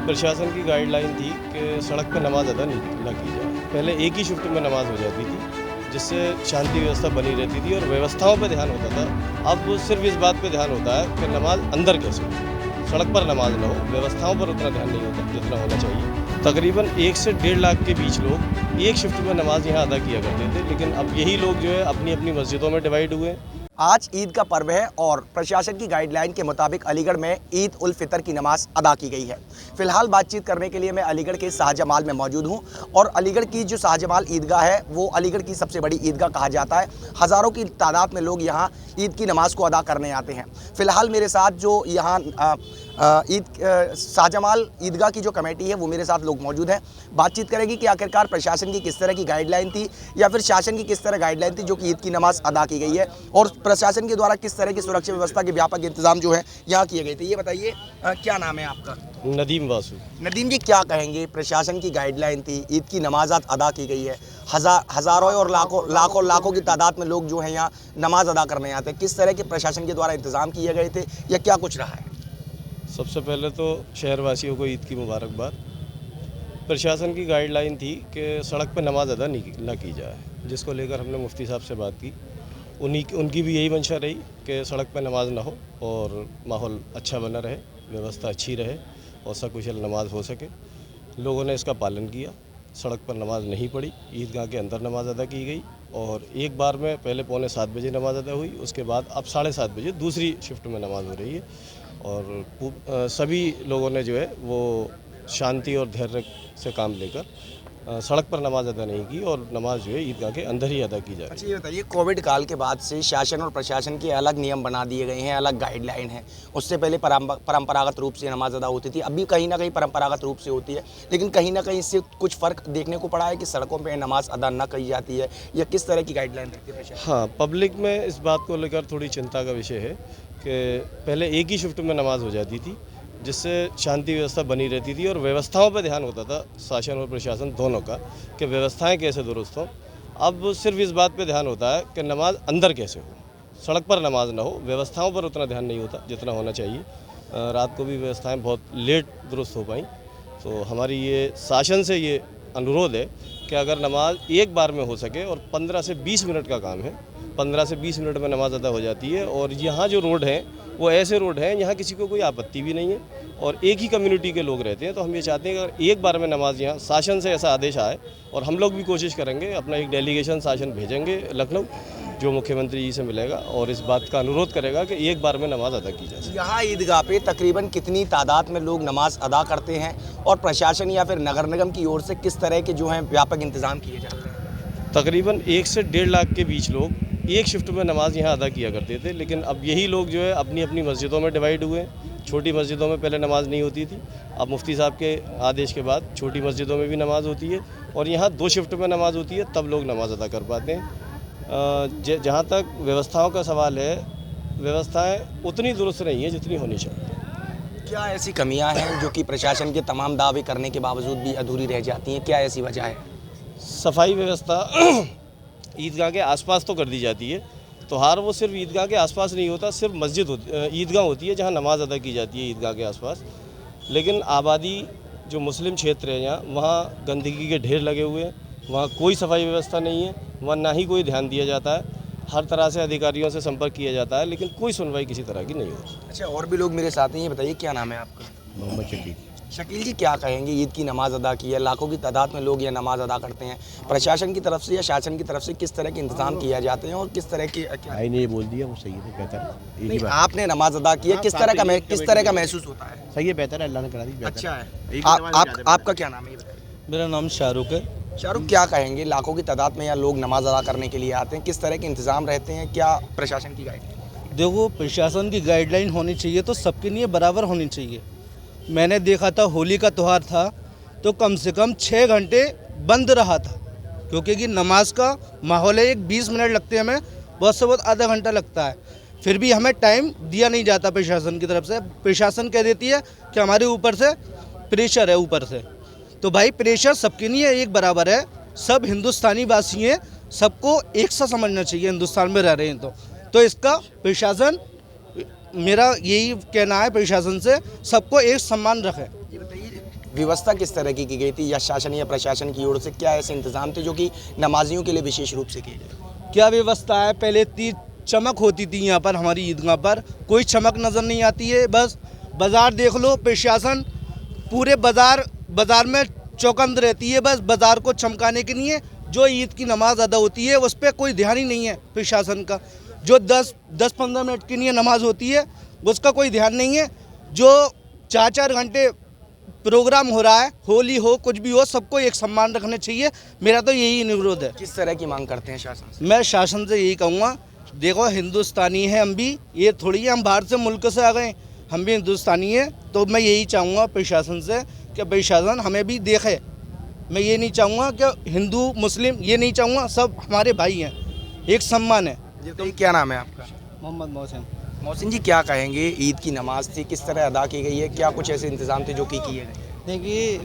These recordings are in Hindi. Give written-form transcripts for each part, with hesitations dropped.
प्रशासन की गाइडलाइन थी कि सड़क पर नमाज अदा नहीं की जाए। पहले एक ही शिफ्ट में नमाज हो जाती थी, जिससे शांति व्यवस्था बनी रहती थी और व्यवस्थाओं पर ध्यान होता था। अब सिर्फ इस बात पे ध्यान होता है कि नमाज अंदर कैसे हो, सड़क पर नमाज ना हो, व्यवस्थाओं पर उतना ध्यान नहीं होता जितना होना चाहिए। तकरीबन 1 से 1.5 लाख के बीच लोग एक शिफ्ट में नमाज यहाँ अदा किया करते थे, लेकिन अब यही लोग जो है अपनी अपनी मस्जिदों में डिवाइड हुए हैं। आज ईद का पर्व है और प्रशासन की गाइडलाइन के मुताबिक अलीगढ़ में ईद उल फितर की नमाज अदा की गई है। फिलहाल बातचीत करने के लिए मैं अलीगढ़ के शाहजमाल में मौजूद हूं और अलीगढ़ की जो शाहजमाल ईदगाह है वो अलीगढ़ की सबसे बड़ी ईदगाह कहा जाता है। हज़ारों की तादाद में लोग यहां ईद की नमाज को अदा करने आते हैं। फिलहाल मेरे साथ जो यहां शाहजमाल ईदगाह की जो कमेटी है वो मेरे साथ लोग मौजूद हैं। बातचीत करेंगे कि आखिरकार प्रशासन की किस तरह की गाइडलाइन थी या फिर शासन की किस तरह गाइडलाइन थी जो कि ईद की नमाज अदा की गई है और प्रशासन के द्वारा किस तरह की सुरक्षा व्यवस्था के व्यापक इंतजाम जो है यहाँ किए गए थे। ये बताइए क्या नाम है आपका? नदीम वासु। नदीम जी, क्या कहेंगे? प्रशासन की गाइडलाइन थी, ईद की नमाज अदा की गई है, हज़ारों और लाखों की तादाद में लोग जो है यहाँ नमाज अदा करने आते हैं। किस तरह के प्रशासन के द्वारा इंतजाम किए गए थे या क्या कुछ रहा है? सबसे पहले तो शहरवासियों को ईद की मुबारकबाद। प्रशासन की गाइडलाइन थी कि सड़क पर नमाज अदा न की जाए, जिसको लेकर हमने मुफ्ती साहब से बात की। उनकी भी यही मंशा रही कि सड़क पर नमाज ना हो और माहौल अच्छा बना रहे, व्यवस्था अच्छी रहे और सकुशल नमाज हो सके। लोगों ने इसका पालन किया, सड़क पर नमाज नहीं पड़ी, ईदगाह के अंदर नमाज अदा की गई और एक बार में पहले 6:45 बजे नमाज अदा हुई, उसके बाद अब 7:30 बजे दूसरी शिफ्ट में नमाज हो रही है और सभी लोगों ने जो है वो शांति और धैर्य से काम लेकर सड़क पर नमाज अदा नहीं की और नमाज जो है ईदगाह के अंदर ही अदा की जा रही है। अच्छा, ये बताइए, कोविड काल के बाद से शासन और प्रशासन के अलग नियम बना दिए गए हैं, अलग गाइडलाइन है। उससे पहले परंपरागत रूप से नमाज अदा होती थी, अभी कहीं ना कहीं परंपरागत रूप से होती है, लेकिन कहीं ना कहीं इससे कुछ फ़र्क देखने को पड़ा है कि सड़कों पर नमाज अदा न की जाती है या किस तरह की गाइडलाइन रहती है? हाँ, पब्लिक में इस बात को लेकर थोड़ी चिंता का विषय है कि पहले एक ही शिफ्ट में नमाज हो जाती थी, जिससे शांति व्यवस्था बनी रहती थी और व्यवस्थाओं पर ध्यान होता था शासन और प्रशासन दोनों का कि व्यवस्थाएं कैसे दुरुस्त हों। अब सिर्फ इस बात पे ध्यान होता है कि नमाज अंदर कैसे हो, सड़क पर नमाज ना हो, व्यवस्थाओं पर उतना ध्यान नहीं होता जितना होना चाहिए। रात को भी व्यवस्थाएं बहुत लेट दुरुस्त हो पाई। तो हमारी ये शासन से ये अनुरोध है कि अगर नमाज एक बार में हो सके, और 15 से 20 मिनट का काम है, 15 से 20 मिनट में नमाज अदा हो जाती है। और यहाँ जो रोड हैं वो ऐसे रोड हैं यहाँ किसी को कोई आपत्ति भी नहीं है और एक ही कम्युनिटी के लोग रहते हैं। तो हम ये चाहते हैं कि अगर एक बार में नमाज यहाँ शासन से ऐसा आदेश आए, और हम लोग भी कोशिश करेंगे, अपना एक डेलीगेशन शासन भेजेंगे लखनऊ जो मुख्यमंत्री जी से मिलेगा और इस बात का अनुरोध करेगा कि एक बार में नमाज अदा की जाए। यहाँ ईदगाह पे तकरीबन कितनी तादाद में लोग नमाज अदा करते हैं और प्रशासन या फिर नगर निगम की ओर से किस तरह के जो हैं व्यापक इंतजाम किए जाते हैं? तकरीबन 1 से 1.5 लाख के बीच लोग एक शिफ्ट में नमाज यहाँ अदा किया करते थे, लेकिन अब यही लोग जो है अपनी अपनी मस्जिदों में डिवाइड हुए हैं। छोटी मस्जिदों में पहले नमाज नहीं होती थी, अब मुफ्ती साहब के आदेश के बाद छोटी मस्जिदों में भी नमाज होती है और यहाँ 2 शिफ्ट में नमाज होती है, तब लोग नमाज अदा कर पाते हैं। जहाँ तक व्यवस्थाओं का सवाल है, व्यवस्थाएं उतनी दुरुस्त नहीं है जितनी होनी चाहिए। क्या ऐसी कमियां हैं जो कि प्रशासन के तमाम दावे करने के बावजूद भी अधूरी रह जाती हैं? क्या ऐसी वजह है? सफाई व्यवस्था ईदगाह के आसपास तो कर दी जाती है, तो हर वो सिर्फ ईदगाह के आसपास नहीं होता, सिर्फ ईदगाह होती है जहाँ नमाज अदा की जाती है ईदगाह के आसपास। लेकिन आबादी जो मुस्लिम क्षेत्र है यहाँ, वहाँ गंदगी के ढेर लगे हुए हैं, वहाँ कोई सफाई व्यवस्था नहीं है, वहाँ ना ही कोई ध्यान दिया जाता है। हर तरह से अधिकारियों से संपर्क किया जाता है, लेकिन कोई सुनवाई किसी तरह की नहीं होती। अच्छा, और भी लोग मेरे साथ हैं, ये बताइए क्या नाम है आपका? मोहम्मद शकील। शकील जी, क्या कहेंगे? ईद की नमाज अदा की है, लाखों की तादाद में लोग ये नमाज अदा करते हैं, प्रशासन की तरफ से या शासन की तरफ से किस तरह के इंतजाम किया जाते हैं और किस तरह की भाई ने ये बोल दिया वो सही है, बेहतर है। एक ही बात। आपने नमाज अदा की है, किस तरह का महसूस होता है? सही है, बेहतर है, अल्लाह ने करा दी। अच्छा है। आपका क्या नाम है? मेरा नाम शाहरुख है। शाहरुख, क्या कहेंगे? लाखों की तादाद में यहाँ लोग नमाज अदा करने के लिए आते हैं, किस तरह के इंतजाम रहते हैं, क्या प्रशासन की गाइडलाइन? देखो, प्रशासन की गाइडलाइन होनी चाहिए तो सबके लिए बराबर होनी चाहिए। मैंने देखा था होली का त्यौहार था तो कम से कम 6 घंटे बंद रहा था, क्योंकि कि नमाज का माहौल है। एक 20 मिनट लगते हैं हमें, बहुत से बहुत आधा घंटा लगता है, फिर भी हमें टाइम दिया नहीं जाता प्रशासन की तरफ से। प्रशासन कह देती है कि हमारे ऊपर से प्रेशर है ऊपर से। तो भाई, प्रेशर सबके लिए एक बराबर है, सब हिंदुस्तानी वासी हैं, सबको एक सा समझना चाहिए हिंदुस्तान में रह रहे हैं तो इसका प्रशासन मेरा यही कहना है प्रशासन से, सबको एक सम्मान रखें। ये बताइए, व्यवस्था किस तरह की गई थी या शासन या प्रशासन की ओर से क्या ऐसे इंतजाम थे जो कि नमाजियों के लिए विशेष रूप से किए गए? क्या व्यवस्था है, पहले इतनी चमक होती थी यहाँ पर, हमारी ईदगाह पर कोई चमक नज़र नहीं आती है। बस बाज़ार देख लो, प्रशासन पूरे बाज़ार में चौकंद रहती है, बस बाज़ार को चमकाने के लिए। जो ईद की नमाज़ अदा होती है उस पर कोई ध्यान ही नहीं है प्रशासन का। जो 10-15 मिनट के लिए नमाज़ होती है उसका कोई ध्यान नहीं है। जो 4-4 घंटे प्रोग्राम हो रहा है, होली हो कुछ भी हो, सबको एक सम्मान रखने चाहिए। मेरा तो यही अनुरोध है। किस तरह की मांग करते हैं शासन से? मैं शासन से यही कहूँगा, देखो हिंदुस्तानी है हम भी, ये थोड़ी है हम बाहर से मुल्क से आ गए, हम भी हिंदुस्तानी है। तो मैं यही चाहूँगा प्रशासन से कि प्रशासन हमें भी देखे। मैं ये नहीं चाहूँगा कि हिंदू मुस्लिम, ये नहीं चाहूँगा, सब हमारे भाई हैं, एक सम्मान है। तो क्या नाम है आपका? मोहम्मद मोहसिन। मोहसिन जी, क्या कहेंगे, ईद की नमाज थी, किस तरह अदा की गई है, क्या कुछ ऐसे इंतजाम थे जो कि किए गए? देखिए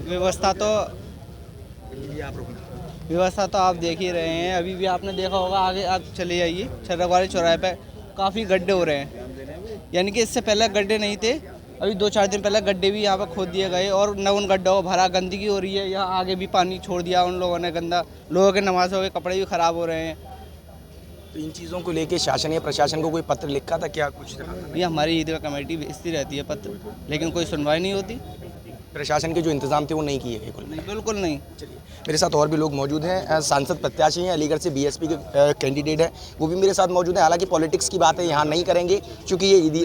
व्यवस्था तो आप देख ही रहे हैं। अभी भी आपने देखा होगा, आगे आप चले जाइए, छतरवाली चौराहे पे काफ़ी गड्ढे हो रहे हैं। यानी कि इससे पहले गड्ढे नहीं थे, अभी 2-4 दिन पहले गड्ढे भी यहाँ पर खोद दिए गए और न उन गड्ढों को भरा, गंदगी हो रही है। यहाँ आगे भी पानी छोड़ दिया उन लोगों ने गंदा, लोगों के नमाज़ों के कपड़े भी ख़राब हो रहे हैं। तो इन चीज़ों को लेके शासन या प्रशासन को कोई पत्र लिखा था क्या कुछ? ये हमारी ईदगाह कमेटी भेजती रहती है पत्र, लेकिन कोई सुनवाई नहीं होती। प्रशासन के जो इंतजाम थे वो नहीं किए गए कुल? नहीं, बिल्कुल नहीं। चलिए, मेरे साथ और भी लोग मौजूद हैं। सांसद प्रत्याशी हैं, अलीगढ़ से बीएसपी के कैंडिडेट हैं, वो भी मेरे साथ मौजूद हैं। हालांकि पॉलिटिक्स की बातें यहाँ नहीं करेंगे, क्योंकि ये ईदी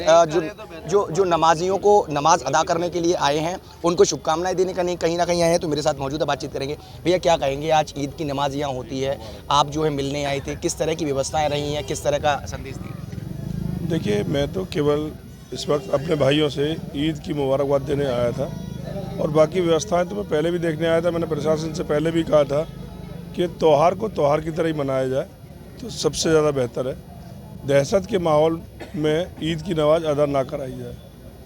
जो नमाजियों को नमाज अदा करने के लिए आए हैं, उनको शुभकामनाएं देने का नहीं कहीं ना कहीं आए हैं। तो मेरे साथ मौजूद है, बातचीत करेंगे। भैया, क्या कहेंगे, आज ईद की नमाज यहाँ होती है, आप जो है मिलने आए थे, किस तरह की व्यवस्थाएँ रही हैं, किस तरह का संदेश दिए? देखिए, मैं तो केवल इस वक्त अपने भाइयों से ईद की मुबारकबाद देने आया था, और बाकी व्यवस्थाएं तो मैं पहले भी देखने आया था। मैंने प्रशासन से पहले भी कहा था कि त्यौहार को त्यौहार की तरह ही मनाया जाए तो सबसे ज़्यादा बेहतर है। दहशत के माहौल में ईद की नमाज अदा ना कराई जाए,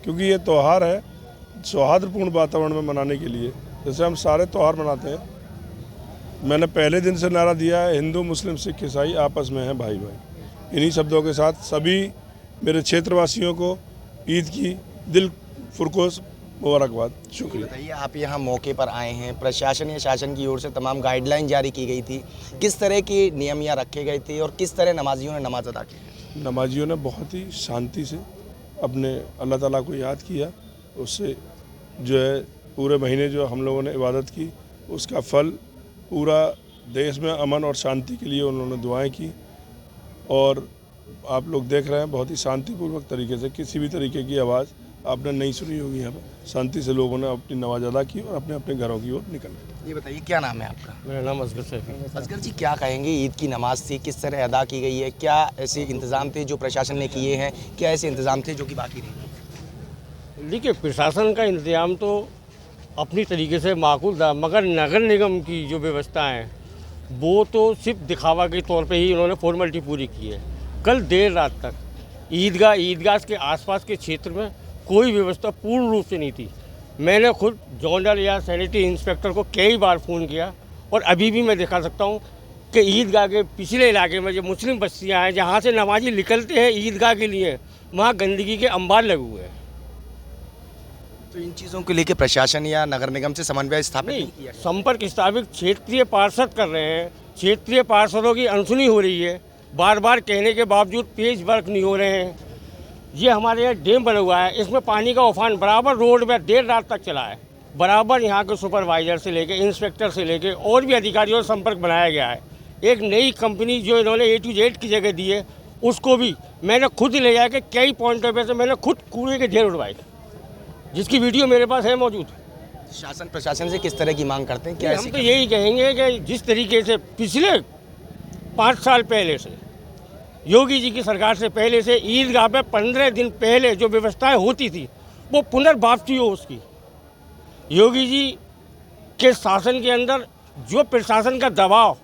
क्योंकि ये त्यौहार है सौहार्दपूर्ण वातावरण में मनाने के लिए, जैसे हम सारे त्यौहार मनाते हैं। मैंने पहले दिन से नारा दिया है, हिंदू मुस्लिम सिख ईसाई आपस में हैं भाई भाई। इन्हीं शब्दों के साथ सभी मेरे क्षेत्रवासियों को ईद की दिल फुरकोस मुबारकबाद। शुक्रिया। बताइए, आप यहाँ मौके पर आए हैं, प्रशासन या शासन की ओर से तमाम गाइडलाइन जारी की गई थी, किस तरह के नियम यहाँ रखे गए थे और किस तरह नमाजियों ने नमाज अदा की? नमाजियों ने बहुत ही शांति से अपने अल्लाह ताला को याद किया। उससे जो है पूरे महीने जो हम लोगों ने इबादत की, उसका फल पूरा देश में अमन और शांति के लिए उन्होंने दुआएं की। और आप लोग देख रहे हैं, बहुत ही शांतिपूर्वक तरीके से, किसी भी तरीके की आवाज़ आपने नहीं सुनी होगी। यहाँ पर शांति से लोगों ने अपनी नमाज अदा की और अपने अपने घरों की ओर निकल गए। ये बताइए, क्या नाम है आपका? मेरा नाम असगर सैफी। असगर जी, क्या कहेंगे, ईद की नमाज थी, किस तरह अदा की गई है, क्या ऐसे इंतज़ाम थे जो प्रशासन ने किए हैं, क्या ऐसे इंतज़ाम थे जो कि बाकी नहीं? देखिए, प्रशासन का इंतज़ाम तो अपनी तरीके से माकूल था, मगर नगर निगम की जो व्यवस्था है वो तो सिर्फ दिखावा के तौर पे ही उन्होंने फॉर्मेलिटी पूरी की है। कल देर रात तक ईदगाह के आसपास के क्षेत्र में कोई व्यवस्था पूर्ण रूप से नहीं थी। मैंने खुद जोनल या सैनिटरी इंस्पेक्टर को कई बार फ़ोन किया, और अभी भी मैं दिखा सकता हूँ कि ईदगाह के पिछले इलाके में जो मुस्लिम बस्तियाँ हैं, जहाँ से नमाजी निकलते हैं ईदगाह के लिए, वहाँ गंदगी के अंबार लगे हुए हैं। तो इन चीज़ों को लेकर प्रशासन या नगर निगम से समन्वय स्थापित नहीं किया? संपर्क स्थापित क्षेत्रीय पार्षद कर रहे हैं, क्षेत्रीय पार्षदों की अनसुनी हो रही है, बार बार कहने के बावजूद पेज वर्क नहीं हो रहे हैं। ये हमारे यहाँ डैम बना हुआ है, इसमें पानी का उफान बराबर रोड में देर रात तक चला है। बराबर यहाँ के सुपरवाइजर से लेके इंस्पेक्टर से लेके और भी अधिकारियों से संपर्क बनाया गया है। एक नई कंपनी जो इन्होंने A to Z की जगह दी है, उसको भी मैंने खुद ले जाके कई पॉइंटों पे से मैंने खुद कूड़े के ढेर उठवाए, जिसकी वीडियो मेरे पास है मौजूद। शासन प्रशासन से किस तरह की मांग करते हैं? क्या हम तो यही कहेंगे कि जिस तरीके से पिछले 5 साल पहले से, योगी जी की सरकार से पहले से, ईदगाह पे 15 दिन पहले जो व्यवस्थाएं होती थी वो पुनर्वापसी हो उसकी। योगी जी के शासन के अंदर जो प्रशासन का दबाव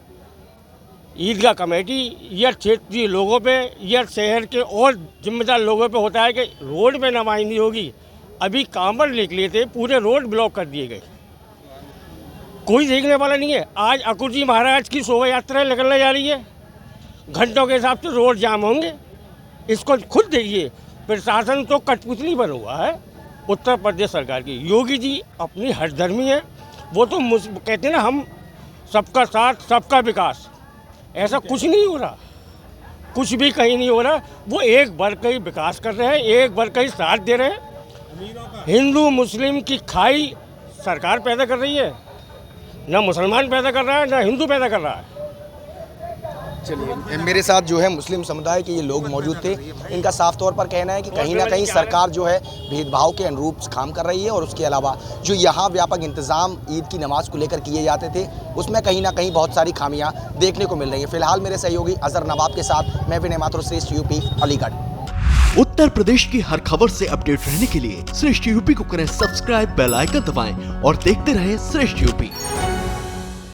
ईदगाह कमेटी या क्षेत्रीय लोगों पे या शहर के और जिम्मेदार लोगों पे होता है कि रोड पे नमाज नहीं होगी। अभी कांवड़ निकले थे, पूरे रोड ब्लॉक कर दिए गए, कोई देखने वाला नहीं है। आज अकुर जी महाराज की शोभा यात्रा निकलने जा रही है, घंटों के हिसाब से रोड जाम होंगे। इसको खुद देखिए, प्रशासन तो कठपुतली बना हुआ है उत्तर प्रदेश सरकार की। योगी जी अपनी हठधर्मी है, वो तो कहते हैं ना हम सबका साथ सबका विकास, ऐसा कुछ नहीं हो रहा, कुछ भी कहीं नहीं हो रहा। वो एक वर्ग का ही विकास कर रहे हैं, एक वर्ग का ही साथ दे रहे हैं। हिंदू मुस्लिम की खाई सरकार पैदा कर रही है, ना मुसलमान पैदा कर रहा है ना हिंदू पैदा कर रहा है। चलिए, मेरे साथ जो है मुस्लिम समुदाय के ये लोग मौजूद थे। इनका साफ तौर पर कहना है कि कहीं ना कहीं सरकार जो है भेदभाव के अनुरूप काम कर रही है और उसके अलावा जो यहाँ व्यापक इंतजाम ईद की नमाज को लेकर किए जाते थे उसमें कहीं ना कहीं बहुत सारी खामियां देखने को मिल रही हैं। फिलहाल मेरे सहयोगी अजहर नवाब के साथ मैं विनय माथुर, श्रेष्ठ यूपी, अलीगढ़। उत्तर प्रदेश की हर खबर से अपडेट रहने के लिए श्रेष्ठ यूपी को करें सब्सक्राइब, बेल आइकन दबाएं और देखते रहें श्रेष्ठ यूपी।